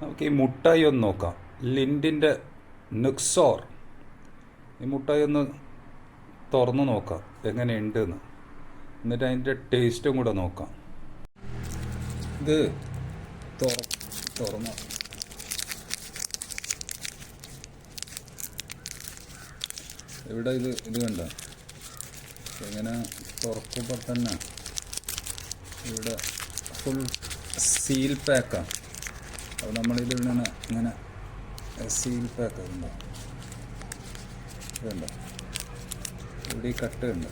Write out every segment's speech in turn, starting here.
നമുക്ക് ഈ മുട്ടായി ഒന്ന് നോക്കാം. ലിൻഡിൻ്റെ നുക്സോർ. ഈ മുട്ടായി ഒന്ന് തുറന്ന് നോക്കാം എങ്ങനെയുണ്ട് എന്ന്. എന്നിട്ട് അതിൻ്റെ ടേസ്റ്റും കൂടെ നോക്കാം. ഇത് തുറന്നു ഇവിടെ ഇത് കണ്ട ഇങ്ങനെ തുറക്കുമ്പോൾ തന്നെ ഇവിടെ ഫുൾ സീൽ പാക്കാണ്. അപ്പോൾ നമ്മളിത് ഇങ്ങനെ സീൽ പാക്ക് ഉണ്ടോ ഇതുണ്ടോ, ഇവിടെ ഈ കട്ടുണ്ട്.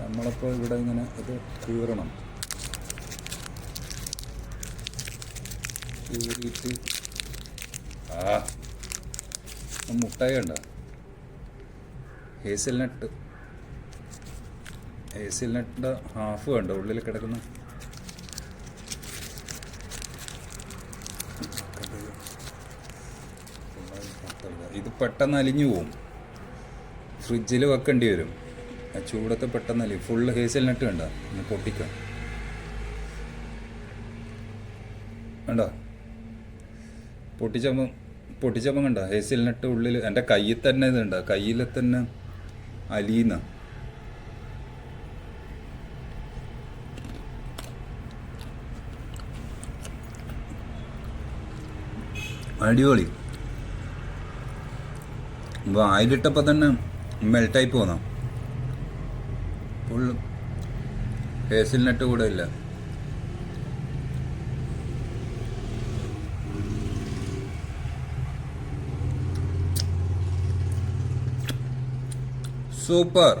നമ്മളപ്പോൾ ഇവിടെ ഇങ്ങനെ ഇത് കീറണം. കീറിയിട്ട് മുട്ടായി ഉണ്ടോ, ഹേസിൽനട്ടിൻ്റെ ഹാഫ് കണ്ടോ ഉള്ളിൽ കിടക്കുന്ന. ഇത് പെട്ടെന്ന് അലിഞ്ഞു പോവും, ഫ്രിഡ്ജിൽ വെക്കേണ്ടി വരും. ചൂടത്ത് പെട്ടെന്ന് അലിയും. ഫുള്ള് ഹേസിൽനട്ട് കണ്ടോ, പൊട്ടിക്കാം കണ്ടോ, പൊട്ടിച്ചപ്പം കണ്ടോ ഹേസിൽനട്ട് ഉള്ളിൽ. എൻ്റെ കയ്യിൽ തന്നെ ഇതുണ്ടോ, കയ്യിൽ തന്നെ അലിയുന്ന. അടിപൊളി. വായിലിട്ടപ്പോൾ തന്നെ മെൽട്ടായി പോന്ന. ഫുൾ ഹേസിൽനട്ട് കൂടെ ഇല്ല. സൂപ്പർ.